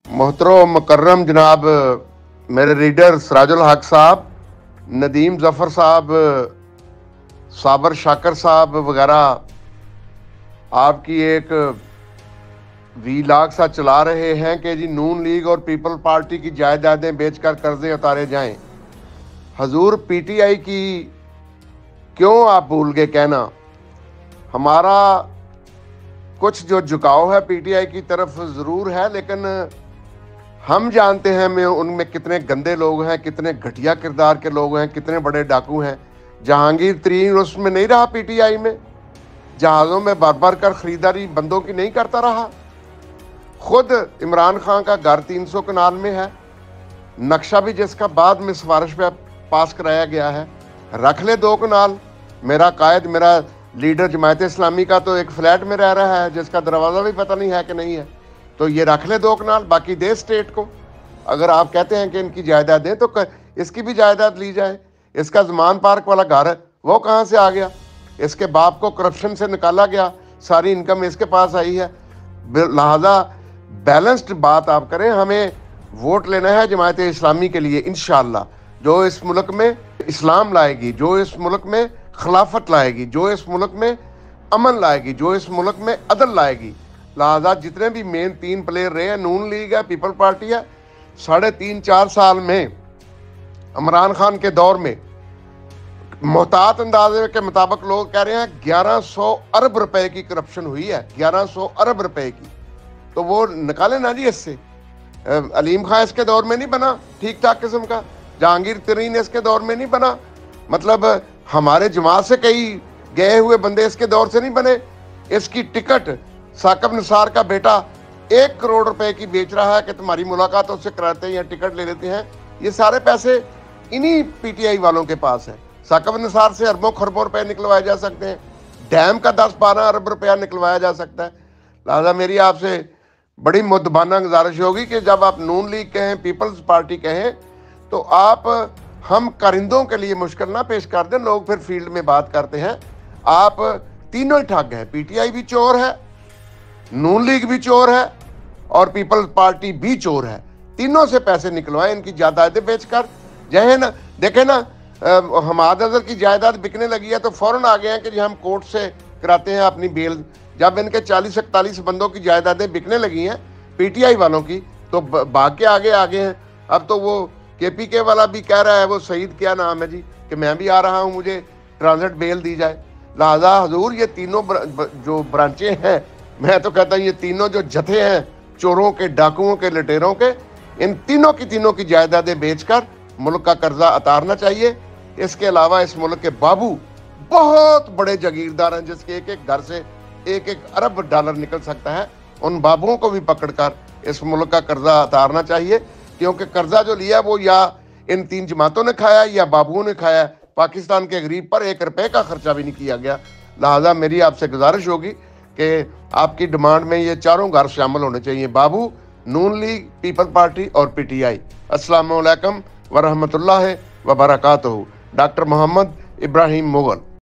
मोहतरम मुकर्रम जनाब मेरे रीडर सराजुल हक साहब, नदीम जफ़र साहब, साबर शाकर साहब वगैरह आपकी एक वीलाग सा चला रहे हैं कि जी नून लीग और पीपल पार्टी की जायदादें बेचकर कर्जे उतारे जाएं। हजूर पीटीआई की क्यों आप भूल गए कहना? हमारा कुछ जो झुकाव है पीटीआई की तरफ ज़रूर है, लेकिन हम जानते हैं मैं उनमें कितने गंदे लोग हैं, कितने घटिया किरदार के लोग हैं, कितने बड़े डाकू हैं। जहांगीर तरीन उसमें नहीं रहा, पीटीआई में जहाज़ों में भर भर कर खरीदारी बंदों की नहीं करता रहा। खुद इमरान खान का घर 300 कनाल में है, नक्शा भी जिसका बाद में सिफारिश पे पास कराया गया है। रख ले 2 कनाल। मेरा कायद, मेरा लीडर जमायत इस्लामी का तो एक फ्लैट में रह रहा है जिसका दरवाज़ा भी पता नहीं है कि नहीं है, तो ये रख ले 2 कनाल, बाकी दे स्टेट को। अगर आप कहते हैं कि इनकी जायदाद दें तो इसकी भी जायदाद ली जाए। इसका जमान पार्क वाला घर है, वो कहाँ से आ गया? इसके बाप को करप्शन से निकाला गया, सारी इनकम इसके पास आई है। लिहाजा बैलेंस्ड बात आप करें। हमें वोट लेना है जमायत इस्लामी के लिए इंशाअल्लाह, जो इस मुल्क में इस्लाम लाएगी, जो इस मुल्क में खिलाफत लाएगी, जो इस मुल्क में अमन लाएगी, जो इस मुल्क में अदल लाएगी। लिहाजा जितने भी मेन 3 प्लेयर रहे हैं, नून लीग है, पीपल पार्टी है, 3.5-4 साल में इमरान खान के दौर में मोहतात अंदाजे के मुताबिक लोग कह रहे हैं 1100 अरब रुपए की करप्शन हुई है, 1100 अरब रुपए की। तो वो निकाले ना जी इससे। अलीम खां इसके दौर में नहीं बना ठीक ठाक किस्म का, जहांगीर तरीन इसके दौर में नहीं बना, मतलब हमारे जमात से कई गए हुए बंदे इसके दौर से नहीं बने। इसकी टिकट साकिब निसार का बेटा 1 करोड़ रुपए की बेच रहा है कि तुम्हारी मुलाकात उससे कराते हैं या टिकट ले लेते हैं। ये सारे पैसे इन्हीं पीटीआई वालों के पास है। साकिब निसार से अरबों खरबों रुपए निकलवाए जा सकते हैं, डैम का 10-12 अरब रुपया निकलवाया जा सकता है। लिहाजा मेरी आपसे बड़ी मुद्दबाना गुजारिश होगी कि जब आप नून लीग कहें, पीपल्स पार्टी कहें, तो आप हम कारिंदों के लिए मुश्किल ना पेश कर दें। लोग फिर फील्ड में बात करते हैं। आप तीनों ही ठग हैं, पीटीआई भी चोर है, नून लीग भी चोर है और पीपल्स पार्टी भी चोर है। तीनों से पैसे निकलवाए इनकी जायदादें बेचकर। जहे ना देखे ना, हमाद अजहर की जायदाद बिकने लगी है तो फौरन आ गए हैं कि जी हम कोर्ट से कराते हैं अपनी बेल। जब इनके 40-41 बंदों की जायदादें बिकने लगी हैं पीटीआई वालों की, तो भाग के आगे हैं। अब तो वो केपीके वाला भी कह रहा है, वो सईद क्या नाम है जी, कि मैं भी आ रहा हूँ, मुझे ट्रांजिट बेल दी जाए। लिहाजा हजूर ये तीनों जो ब्रांचें हैं, मैं तो कहता हूँ ये तीनों जो जथे हैं चोरों के, डाकुओं के, लटेरों के, इन तीनों की जायदादें बेचकर मुल्क का कर्जा उतारना चाहिए। इसके अलावा इस मुल्क के बाबू बहुत बड़े जागीरदार हैं जिसके एक घर से 1 अरब डॉलर निकल सकता है। उन बाबुओं को भी पकड़कर इस मुल्क का कर्जा उतारना चाहिए, क्योंकि कर्जा जो लिया वो या इन 3 जमातों ने खाया या बाबुओं ने खाया। पाकिस्तान के गरीब पर 1 रुपए का खर्चा भी नहीं किया गया। लिहाजा मेरी आपसे गुजारिश होगी कि आपकी डिमांड में ये चारों घर शामिल होने चाहिए, बाबू, नून लीग, पीपल पार्टी और पीटीआई। अस्सलाम वालेकुम व रहमतुल्लाहि व बरकातहू। डॉक्टर मोहम्मद इब्राहिम मुगल।